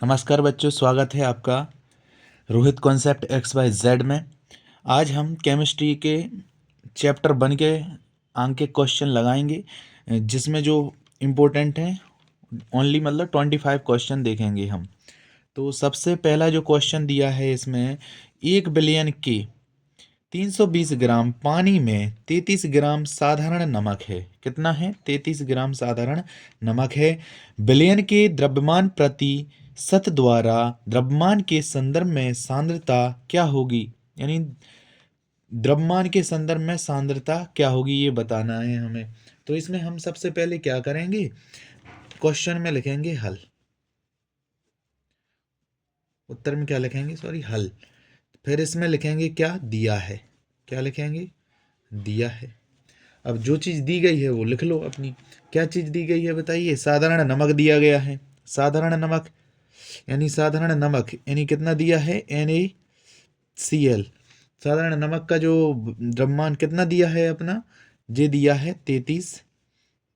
नमस्कार बच्चों, स्वागत है आपका Rohit concept X Y Z में। आज हम केमिस्ट्री के चैप्टर 1 के अंक के क्वेश्चन लगाएंगे, जिसमें जो इम्पोर्टेंट हैं ओनली मतलब 25 क्वेश्चन देखेंगे हम। तो सबसे पहला जो क्वेश्चन दिया है इसमें, 1 बिलियन के 320 ग्राम पानी में 33 ग्राम साधारण नमक है। कितना है? 33 ग्राम साधारण नमक है। बिलियन के द्रव्यमान प्रति शत द्वारा द्रव्यमान के संदर्भ में सांद्रता क्या होगी? यानी द्रव्यमान के संदर्भ में सांद्रता क्या होगी, ये बताना है हमें। तो इसमें हम सबसे पहले क्या करेंगे, क्वेश्चन में लिखेंगे हल, उत्तर में क्या लिखेंगे, सॉरी, हल। फिर इसमें लिखेंगे क्या दिया है, क्या लिखेंगे, दिया है। अब जो चीज़ दी गई है वो लिख लो अपनी। क्या चीज़ दी गई है बताइए? साधारण नमक दिया गया है। साधारण नमक यानी कितना दिया है? NaCl। साधारण नमक का जो द्रव्यमान कितना दिया है अपना, जे दिया है 33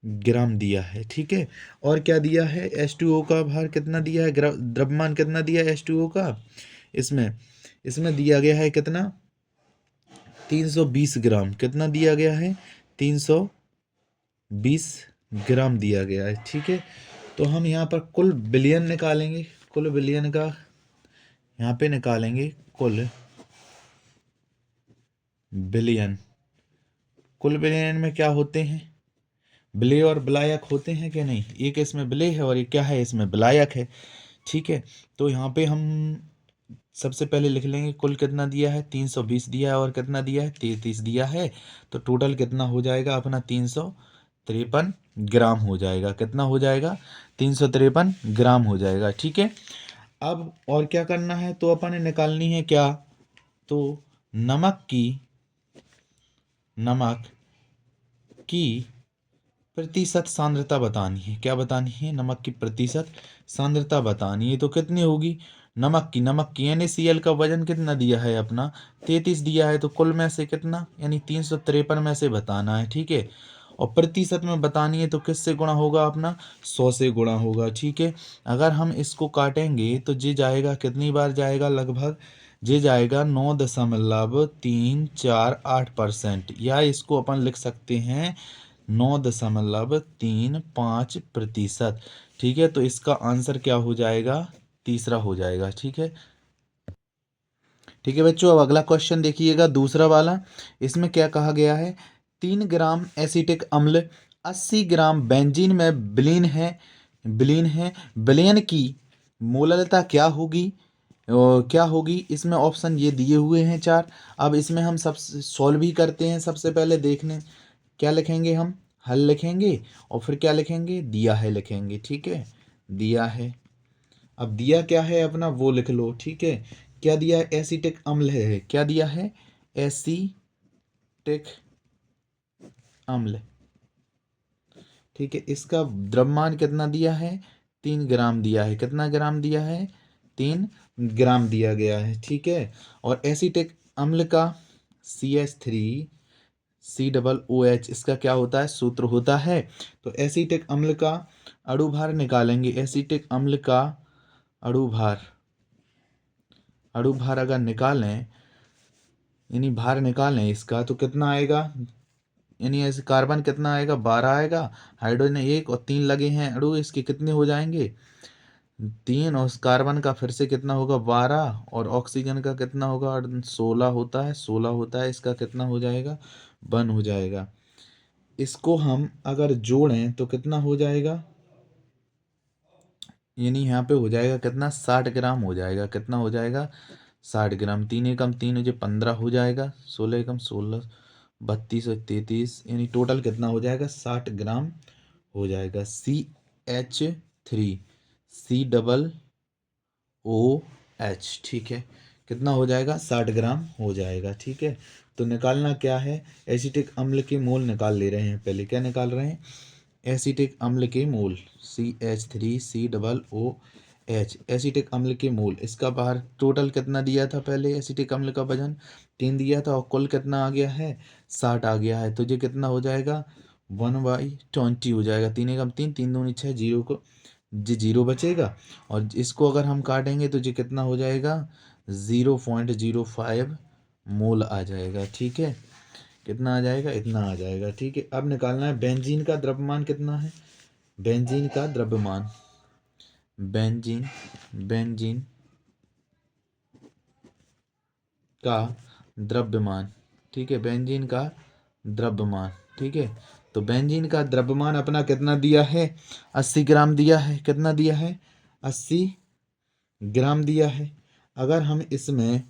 ग्राम दिया है। ठीक है। और क्या दिया है? H2O का भार कितना दिया है, द्रव्यमान कितना दिया है H2O का? इसमें इसमें दिया गया है कितना? 320 ग्राम। कितना दिया गया है? 320 ग्राम दिया गया है। ठीक है। तो हम यहाँ पर कुल बिलियन निकालेंगे, कुल बिलियन का यहाँ पे निकालेंगे कुल बिलियन। कुल बिलियन में क्या होते हैं? विलेय और विलायक होते हैं कि नहीं? एक इसमें विलेय है और एक क्या है, इसमें विलायक है। ठीक है। तो यहाँ पे हम सबसे पहले लिख लेंगे कुल कितना दिया है, 320 दिया है, और कितना दिया है, 33 दिया है। तो टोटल कितना हो जाएगा अपना? 353 ग्राम हो जाएगा। कितना हो जाएगा? 353 ग्राम हो जाएगा। ठीक है। अब और क्या करना है, तो अपन ने निकालनी है क्या, तो नमक की प्रतिशत सांद्रता बतानी है। क्या बतानी है? नमक की प्रतिशत सांद्रता बतानी है। तो कितनी होगी नमक की NaCl का वजन कितना दिया है अपना? 33 दिया है। तो कुल में से कितना, यानी 353 में से बताना है। ठीक है। और प्रतिशत में बतानी है तो किससे गुणा होगा अपना? 100 से गुणा होगा। ठीक है। अगर हम इसको काटेंगे तो ये जाएगा, कितनी बार जाएगा लगभग? ये जाएगा 9.348%, या इसको अपन लिख सकते हैं 9.35%। ठीक है। तो इसका आंसर क्या हो जाएगा? तीसरा हो जाएगा। ठीक है। ठीक है बच्चों, अब अगला क्वेश्चन देखिएगा, दूसरा वाला। इसमें क्या कहा गया है? 3 ग्राम एसिटिक अम्ल 80 ग्राम बेंजीन में विलीन है। विलयन की मोललता क्या होगी? क्या होगी? इसमें ऑप्शन ये दिए हुए हैं 4। अब इसमें हम सब सॉल्व भी करते हैं। सबसे पहले देखने क्या लिखेंगे हम? हल लिखेंगे, और फिर क्या लिखेंगे? दिया है लिखेंगे। ठीक है। दिया है। अब दिया क्या है अपना, वो लिख लो। ठीक है। क्या दिया है? एसिटिक अम्ल है। क्या दिया है? एसिटिक अम्ल। ठीक है। इसका द्रव्यमान कितना दिया है? 3 ग्राम दिया है। कितना ग्राम दिया है? 3 ग्राम दिया गया है। ठीक है। और एसिटिक अम्ल का CH3COOH, इसका क्या होता है? सूत्र होता है। तो एसिटिक अम्ल का अणुभार निकालेंगे। एसिटिक अम्ल का अणुभार अणुभार अगर निकालें, यानी भार निकालें इसका, तो कितना आएगा? यानी ऐसे कार्बन कितना आएगा? 12 आएगा। हाइड्रोजन 1 और 3 लगे हैं अणु, इसके कितने हो जाएंगे? 3। और कार्बन का फिर से कितना होगा? 12। और ऑक्सीजन का कितना होगा? 16 होता है, 16 होता है। इसका कितना हो जाएगा? 1 हो जाएगा। इसको हम अगर जोड़ें तो कितना हो जाएगा? यानी यहाँ पे हो जाएगा कितना? 60 ग्राम हो जाएगा। कितना हो जाएगा? 60 ग्राम। 3 एकम 3 मुझे 15 हो जाएगा। 16 एकम 16, 32 और 33, यानी टोटल कितना हो जाएगा? 60 ग्राम हो जाएगा। CH3COOH। ठीक है। कितना हो जाएगा? 60 ग्राम हो जाएगा। ठीक है। तो निकालना क्या है? एसिटिक अम्ल के मोल निकाल ले रहे हैं। पहले क्या निकाल रहे हैं? एसिटिक अम्ल के मोल। CH3COOH, एसिटिक अम्ल के मोल। इसका बाहर टोटल कितना दिया था पहले? एसिटिक अम्ल का वजन 3 दिया था, और कुल कितना आ गया है? 60 आ गया है। तो ये कितना हो जाएगा? 1/20 हो जाएगा। 3 एकम 3, 3 दूनी 6, जीरो को जी 0 बचेगा, और इसको अगर हम काटेंगे तो जी कितना हो जाएगा, 0.05 मोल आ जाएगा। ठीक है, कितना आ जाएगा, इतना आ जाएगा। ठीक है, अब निकालना है बेंजीन का द्रव्यमान कितना है। बेंजीन का द्रव्यमान, बेंजीन बेंजीन का द्रव्यमान, ठीक है, बेंजीन का द्रव्यमान। ठीक है, तो बेंजीन का द्रव्यमान अपना कितना दिया है, 80 ग्राम दिया है। कितना दिया है, 80 ग्राम दिया है। अगर हम इसमें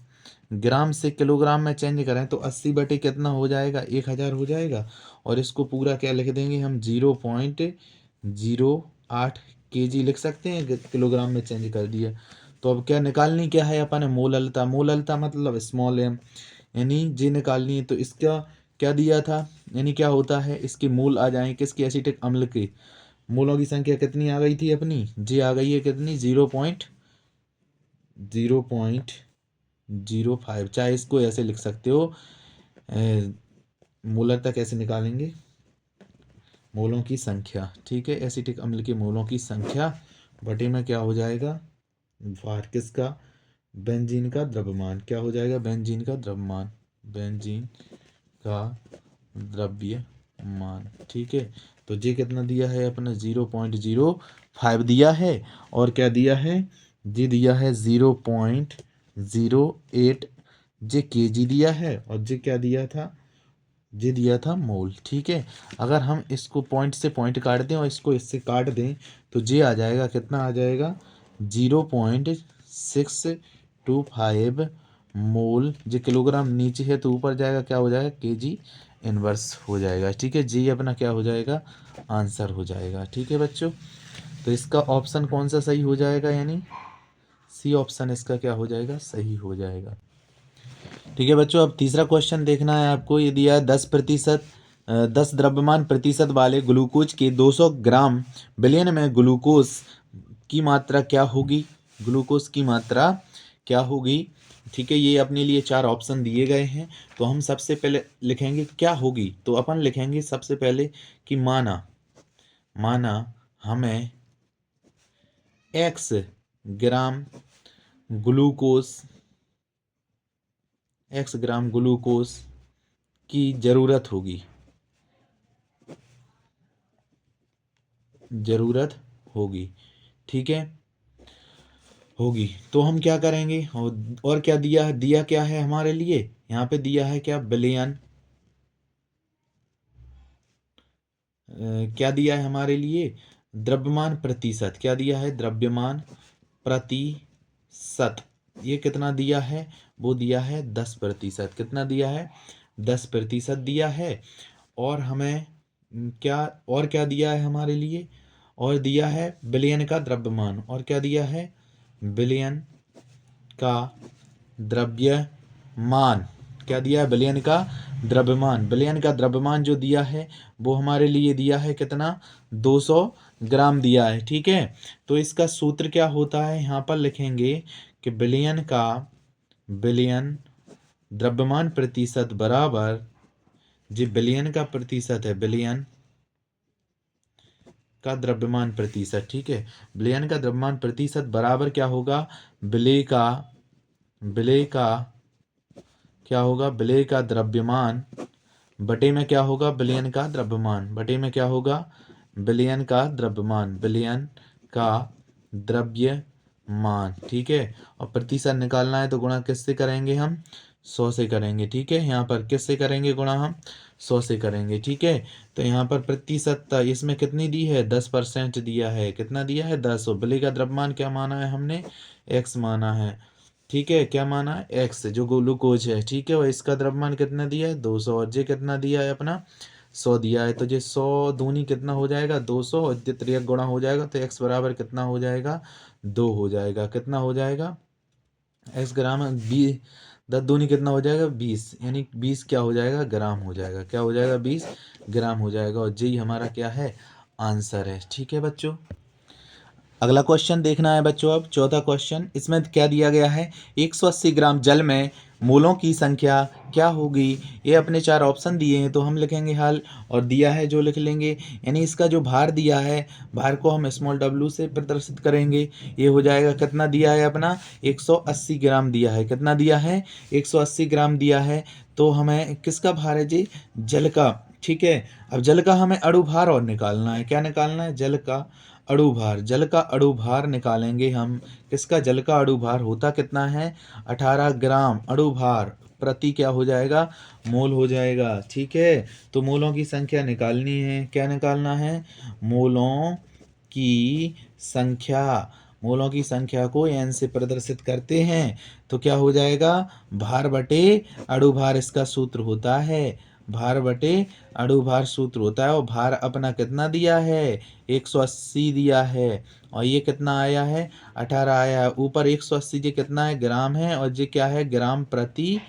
ग्राम से किलोग्राम में चेंज करें तो 80 बटे कितना हो जाएगा, 1000 हो जाएगा। और इसको पूरा क्या लिख देंगे हम, 0.08 kg लिख सकते हैं, किलोग्राम में चेंज कर दिया। तो अब क्या निकालनी, क्या है अपन, मोललता। मोललता मतलब स्मॉल m, यानी जी निकालनी है। तो इसका क्या दिया था, यानी क्या होता है, इसके मोल आ जाए किसके, एसिटिक अम्ल के। मोलों की संख्या कितनी आ गई थी अपनी, जी आ गई है कितनी, 0.05। चाहे इसको ऐसे लिख सकते हो, मोलरता कैसे निकालेंगे, मोलों की संख्या। ठीक है, एसिटिक अम्ल के मोलों की संख्या बटे में क्या हो जाएगा, वार किसका, बेंजीन का द्रव्यमान। क्या हो जाएगा, बेंजीन का द्रव्यमान, बेंजीन का द्रव्यमान। ठीक है, तो जी कितना दिया है अपना, 0.05 दिया है। और क्या दिया है, जी दिया है 0.08 जी kg दिया है। और जी क्या दिया था, जी दिया था मोल। ठीक है, अगर हम इसको पॉइंट से पॉइंट काट दें और इसको इससे काट दें तो जी आ जाएगा, कितना आ जाएगा, 0.625 मोल। जी किलोग्राम नीचे है तो ऊपर जाएगा, क्या हो जाएगा, kg इनवर्स हो जाएगा। ठीक है, जी अपना क्या हो जाएगा, आंसर हो जाएगा। ठीक है बच्चों, तो इसका ऑप्शन कौन सा सही हो जाएगा, यानी सी ऑप्शन इसका क्या हो जाएगा, सही हो जाएगा। ठीक है बच्चों, अब तीसरा क्वेश्चन देखना है आपको। ये दिया है 10 द्रव्यमान प्रतिशत वाले ग्लूकोज के 200 ग्राम विलयन में ग्लूकोज की मात्रा क्या होगी, ग्लूकोज की मात्रा क्या होगी। ठीक है, ये अपने लिए 4 ऑप्शन दिए गए हैं। तो हम सबसे पहले लिखेंगे क्या होगी, तो अपन लिखेंगे सबसे पहले कि माना हमें x ग्राम ग्लूकोज की ज़रूरत होगी। ठीक है, होगी, तो हम क्या करेंगे, और क्या दिया क्या है हमारे लिए, यहाँ पे दिया है क्या, बिलियन, क्या दिया है हमारे लिए, द्रव्यमान प्रतिशत। क्या दिया है, द्रव्यमान प्रतिशत। ये कितना दिया है, वो दिया है 10%। कितना दिया है, 10% दिया है। और हमें क्या, और क्या दिया है हमारे लिए, और दिया है बिलियन का द्रव्यमान। और क्या दिया है, बिलियन का द्रव्यमान। क्या दिया है, बिलियन का द्रव्यमान। बिलियन का द्रव्यमान जो दिया है वो हमारे लिए दिया है कितना, 200 ग्राम दिया है। ठीक है, तो इसका सूत्र क्या होता है, यहाँ पर लिखेंगे कि बिलियन द्रव्यमान प्रतिशत बराबर, जी बिलियन का प्रतिशत है, बिलियन का द्रव्यमान प्रतिशत। ठीक है, बिलियन का द्रव्यमान प्रतिशत बराबर क्या होगा, विलेय का क्या होगा, विलेय का द्रव्यमान बटे में क्या होगा, बिलियन का द्रव्यमान बटे में क्या होगा, बिलियन का द्रव्यमान, बिलियन का द्रव्यमान। ठीक है, और प्रतिशत निकालना है तो गुणा किससे करेंगे हम, 100 से करेंगे। ठीक है, यहाँ पर किससे करेंगे गुणा, हम 100 से करेंगे। ठीक है, तो यहाँ पर प्रतिशत इसमें कितनी दी है, 10% दिया है। कितना दिया है, 10। और बिलियन का द्रव्यमान क्या माना है हमने, x माना है। ठीक है, क्या माना है, एक्स जो ग्लूकोज है। ठीक है, और इसका द्रव्यमान कितना दिया है, 200। और जे कितना दिया है अपना, 100 दिया है। तो ये 100 दूनी कितना हो जाएगा, 200। और ये त्रियक गुणा हो जाएगा तो एक्स बराबर कितना हो जाएगा, 2 हो जाएगा। कितना हो जाएगा, एक्स ग्राम 20, 10 दूनी कितना हो जाएगा, 20, यानी 20 क्या हो जाएगा, ग्राम हो जाएगा। क्या हो जाएगा, 20 ग्राम हो जाएगा। और जी हमारा क्या है, आंसर है। ठीक है बच्चों, अगला क्वेश्चन देखना है बच्चों। अब चौथा क्वेश्चन, इसमें क्या दिया गया है, 180 ग्राम जल में मोलों की संख्या क्या होगी। ये अपने 4 ऑप्शन दिए हैं तो हम लिखेंगे हल, और दिया है जो लिख लेंगे। यानी इसका जो भार दिया है, भार को हम स्मॉल w से प्रदर्शित करेंगे। ये हो जाएगा, कितना दिया है अपना, 180 ग्राम दिया है। कितना दिया है, 180 ग्राम दिया है। तो हमें किसका भार है जी, जल का। ठीक है, अब जल का हमें अणु भार और निकालना है। क्या निकालना है, जल का अणु भार। जल का अणु भार निकालेंगे हम। किसका, जल का अणु भार होता कितना है, 18 ग्राम अणु भार प्रति क्या हो जाएगा, मोल हो जाएगा। ठीक है, तो मोलों की संख्या निकालनी है। क्या निकालना है, मोलों की संख्या। मोलों की संख्या को n से प्रदर्शित करते हैं तो क्या हो जाएगा, भार बटे अणु भार इसका सूत्र होता है। भार बटे अणु भार सूत्र होता है। और भार अपना कितना दिया है, 180 दिया है। और ये कितना आया है, 18 आया है। ऊपर 180 ये कितना है, ग्राम है, और ये क्या है, ग्राम प्रति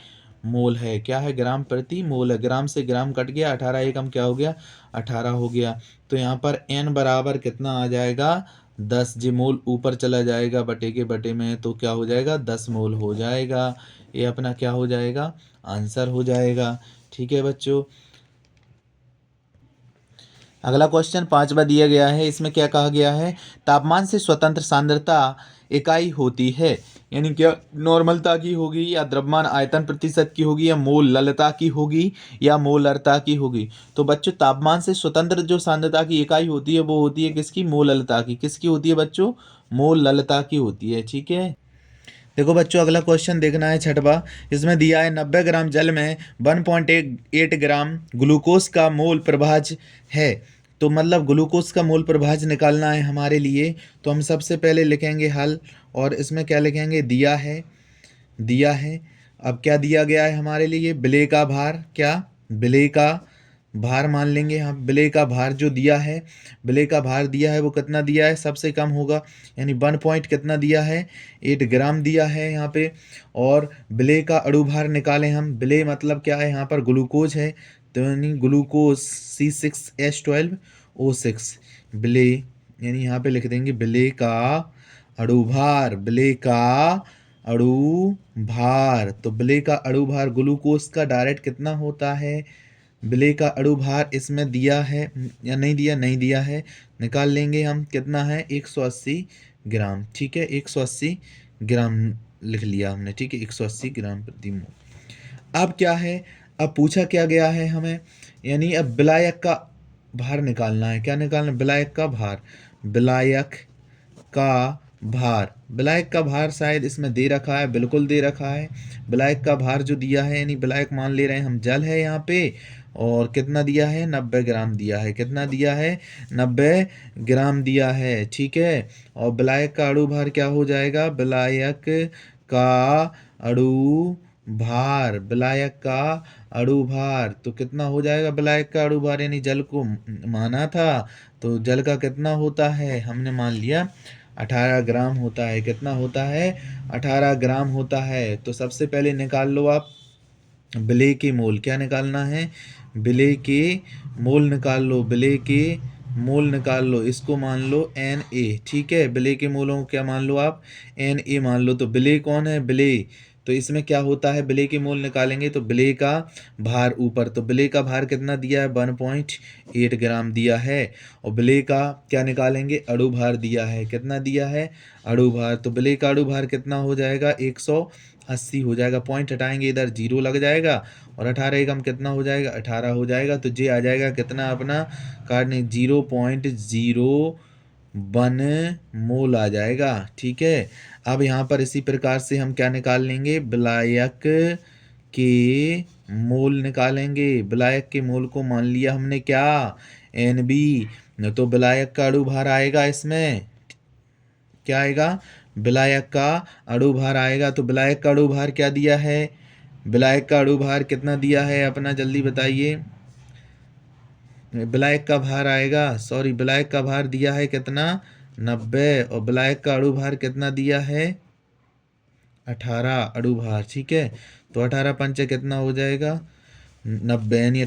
मोल है। क्या है, ग्राम प्रति मोल है। ग्राम से ग्राम कट गया, 18 एकम क्या हो गया, 18 हो गया। तो यहाँ पर n बराबर कितना आ जाएगा, 10। जी मोल ऊपर चला जाएगा बटे के बटे में, तो क्या हो जाएगा, 10 मोल हो जाएगा। ये अपना क्या हो जाएगा, आंसर हो जाएगा। ठीक है बच्चों, अगला क्वेश्चन 5वां दिया गया है। इसमें क्या कहा गया है, तापमान से स्वतंत्र सांद्रता इकाई होती है। यानी क्या, नॉर्मलता की होगी, या द्रव्यमान आयतन प्रतिशत की होगी, या मोल ललता की होगी, या मोलरता की होगी। तो बच्चों, तापमान से स्वतंत्र जो सांद्रता की इकाई होती है वो होती है किसकी, मोललता की। किसकी होती है बच्चों, मोललता की होती है। ठीक है, देखो बच्चों, अगला क्वेश्चन देखना है 6वां। इसमें दिया है 90 ग्राम जल में 1.8 ग्राम ग्लूकोज का मोल प्रभाज है। तो मतलब ग्लूकोज का मोल प्रभाज निकालना है हमारे लिए। तो हम सबसे पहले लिखेंगे हल, और इसमें क्या लिखेंगे, दिया है। अब क्या दिया गया है हमारे लिए, विलेय का भार। क्या, विलेय का भार मान लेंगे हम। विलेय का भार जो दिया है, विलेय का भार दिया है वो कितना दिया है, सबसे कम होगा। यानी 1 पॉइंट कितना दिया है, 8 ग्राम दिया है यहाँ पे। और विलेय का अणु भार निकालें हम। विलेय मतलब क्या है, यहाँ पर ग्लूकोज है, तो यानी ग्लूकोज C6H12O6 विलेय। यानी यहाँ पे लिख देंगे विलेय का अणु भार। विलेय का अणु भार, तो विलेय का अणु भार ग्लूकोज का डायरेक्ट कितना होता है, विलेय का अणु भार इसमें दिया है या नहीं दिया, नहीं दिया है। निकाल लेंगे हम, कितना है, 180 ग्राम। ठीक है, 180 ग्राम लिख लिया हमने। ठीक है, 180 ग्राम प्रति मोल। अब क्या है, अब पूछा क्या गया है हमें, यानी अब विलायक का भार निकालना है। क्या निकालना है, विलायक का भार। विलायक का भार, विलायक का भार शायद इसमें दे रखा है, बिल्कुल दे रखा है। विलायक का भार जो दिया है, यानी विलायक मान ले रहे हैं हम, जल है यहाँ पे, और कितना दिया है, 90 ग्राम दिया है। कितना दिया है, 90 ग्राम दिया है। ठीक है, और विलायक का अणु भार क्या हो जाएगा, विलायक का अणु भार। विलायक का अणु भार तो कितना हो जाएगा, विलायक का अणु भार, यानी जल को माना था, तो जल का कितना होता है, हमने मान लिया 18 ग्राम होता है। कितना होता है, 18 ग्राम होता है। तो सबसे पहले निकाल लो आप विलेय के मोल। क्या निकालना है, विलेय के मोल निकाल लो। विलेय के मोल निकाल लो, इसको मान लो Na। ठीक है, विलेय के मोलों को क्या मान लो आप, Na मान लो। तो विलेय कौन है, विलेय। तो इसमें क्या होता है, विलेय के मोल निकालेंगे तो विलेय का भार ऊपर, तो विलेय का भार कितना दिया है, 1.8 ग्राम दिया है। और विलेय का क्या निकालेंगे, अणु भार दिया है। कितना दिया है, अणु भार। तो विलेय का अणु भार कितना हो जाएगा, 180 हो जाएगा। पॉइंट हटाएंगे, इधर 0 लग जाएगा, और 18 एकम कितना हो जाएगा, 18 हो जाएगा। तो ये आ जाएगा कितना अपना, काटने 0.01 मोल आ जाएगा। ठीक है, अब यहाँ पर इसी प्रकार से हम क्या निकाल लेंगे, विलायक के मोल निकालेंगे। विलायक के मोल को मान लिया हमने क्या, Nb। तो विलायक का अणु भार आएगा, इसमें क्या आएगा, विलायक का अणु भार आएगा। तो विलायक का अणु भार क्या दिया है, विलायक का अणु भार कितना दिया है अपना, जल्दी बताइए। विलायक का भार आएगा, सॉरी, विलायक का भार दिया है कितना, 90। और विलायक का अणु भार कितना दिया है, 18 अणु भार। ठीक है, तो 18 पंचे कितना हो जाएगा, 90, यानी